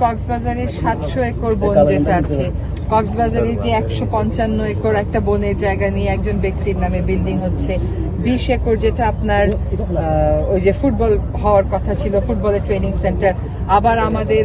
কক্সবাজারের 700 একর বন যেটা আছে, কক্সবাজারে যে 155 একর একটা বনের জায়গা নিয়ে একজন ব্যক্তির নামে বিল্ডিং হচ্ছে, 20 একর যেটা আপনার ওই যে ফুটবল হওয়ার কথা ছিল, ফুটবলের ট্রেনিং সেন্টার, আবার আমাদের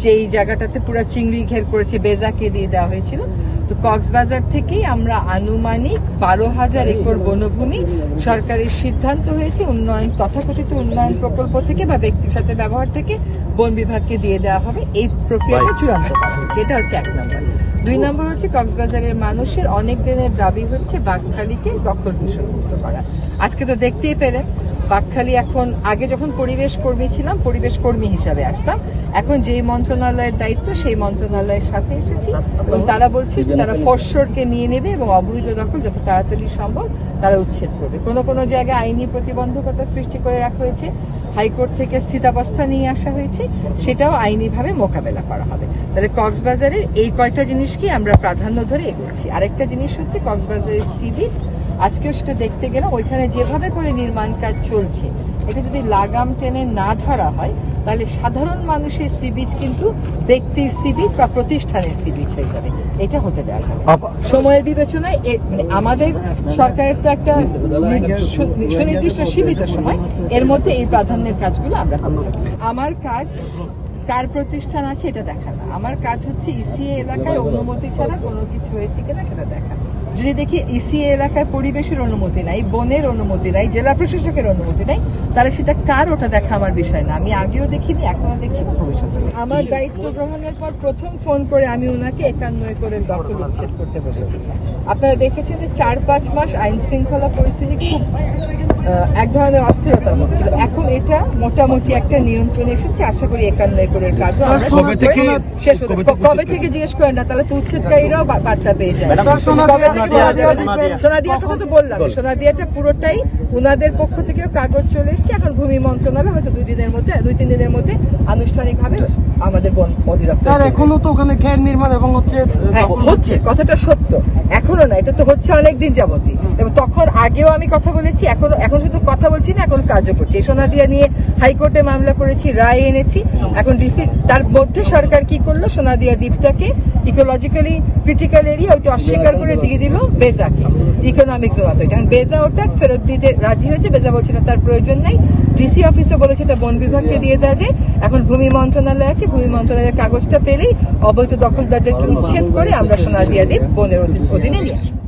যেই জায়গাটাতে পুরো চিংড়ি ঘের করেছে বেজাকে দিয়ে দেওয়া হয়েছিল। তো কক্সবাজার থেকেই আমরা আনুমানিক 12,000 একর বনভূমি সরকারের সিদ্ধান্ত হয়েছে উন্নয়ন তথাকথিত উন্নয়ন প্রকল্প থেকে বা ব্যক্তির সাথে ব্যবহার থেকে বন বিভাগকে দিয়ে দেওয়া হবে। এই প্রক্রিয়াটা চূড়ান্ত করা হচ্ছে, এটা হচ্ছে 1 নম্বর। 2 নম্বর হচ্ছে কক্সবাজারের মানুষের অনেক দিনের দাবি হচ্ছে বাঘখালীকে দখল দূষণ মুক্ত করা। আজকে তো দেখতেই পেলেন বাঘখালী এখন, আগে যখন পরিবেশ কর্মী ছিলাম পরিবেশ কর্মী হিসাবে আসতাম, এখন যেই মন্ত্রণালয়ের দায়িত্ব সেই মন্ত্রণালয়ের সাথে এসেছি এবং তারা বলছে যে তারা ফরশোরকে নিয়ে নেবে এবং অবৈধ দখল যত তাড়াতাড়ি সম্ভব তারা উচ্ছেদ করবে। কোনো জায়গায় আইনি প্রতিবন্ধকতা সৃষ্টি করে রাখা হয়েছে, হাইকোর্ট থেকে স্থিতাবস্থা নিয়ে আসা হয়েছে, সেটাও আইনিভাবে মোকাবেলা করা হবে। তাহলে কক্সবাজারের এই কয়টা জিনিসকে আমরা প্রাধান্য ধরে এগোচ্ছি। আরেকটা জিনিস হচ্ছে কক্সবাজারের সি বিচ, আজকেও সেটা দেখতে গেলাম, ওইখানে যেভাবে করে নির্মাণ কাজ চলছে এটা যদি লাগাম টেনে না ধরা হয় তাহলে সাধারণ মানুষের সি বিচ কিন্তু ব্যক্তির সি বিচ বা প্রতিষ্ঠানের সি বিচ হয়ে যাবে। এটা হতে দেওয়া যাবে সময়ের বিবেচনায়। আমাদের সরকারের তো একটা সুনির্দিষ্ট সীমিত সময়, এর মধ্যে এই প্রাধান্যের কাজগুলো আমরা করছি। আমার কাজ কার প্রতিষ্ঠান আছে এটা দেখা না, আমার কাজ হচ্ছে ইসিএ এলাকায় অনুমতি ছাড়া কোনো কিছু হয়েছে কিনা সেটা দেখা। যদি দেখি ইসিএ এলাকায় পরিবেশের অনুমতি নাই, বনের অনুমতি নাই, জেলা প্রশাসকের অনুমতি নাই, তাহলে সেটা কার ওটা দেখা আমার বিষয় না। আমি আগেও দেখিনি, এখনো দেখছি না, ভবিষ্যতে। আমার দায়িত্ব গ্রহণের পর প্রথম ফোন করে আমি ওনাকে 51 একরের দখল উচ্ছেদ করতে বলেছি। আপনারা দেখেছেন যে 4-5 মাস আইন শৃঙ্খলা পরিস্থিতি খুব এক ধরনের অস্থিরতার মধ্যে ছিল, এখন এটা মোটামুটি একটা নিয়ন্ত্রণে এসেছে। আশা করি 51 একরের কাজও শেষ হতে। কবে থেকে জিজ্ঞেস করেন না, তাহলে তো উচ্ছেদকারীরাও বার্তা পেয়ে যায়। সোনাদিয়ার কথা তো বললাম, সোনাদিয়াটা পুরোটাই উনাদের পক্ষ থেকেও কাগজ চলে এসছে। এখন ভূমি মন্ত্রণালয় হয়তো 2-3 দিনের মধ্যে আনুষ্ঠানিকভাবে আমাদের বন অধিদপ্তর। এখনো তো ওখানে ঘের নির্মাণ এবং হচ্ছে, কথাটা সত্য, এখনো না, এটা তো হচ্ছে অনেকদিন যাবতই। এবং তখন আগেও আমি কথা বলেছি, এখন শুধু কথা বলছি না, এখন কাজও করছি। সোনাদিয়া নিয়ে হাইকোর্টে মামলা করেছি, রায় এনেছি। এখন ডিসি তার মধ্যে সরকার কি করলো, সোনাদিয়া দ্বীপটাকে ইকোলজিক্যালি ক্রিটিক্যাল এরিয়া ওইটা অস্বীকার করে দিয়ে দিল বেজাকে, ইকোনমিক জোন অথরিটি। এখন বেজা ওটা ফেরত দিতে রাজি হয়েছে, বেজা বলছে না তার প্রয়োজন নেই। ডিসি অফিসে বলেছে এটা বন বিভাগকে দিয়ে দেওয়া যায়। এখন ভূমি মন্ত্রণালয় আছে, ভূমি মন্ত্রণালয়ের কাগজটা পেলেই অবৈধ দখলদারদেরকে উচ্ছেদ করে আমরা সোনাদিয়া দ্বীপ বনের অধীনে নিয়ে আসবো।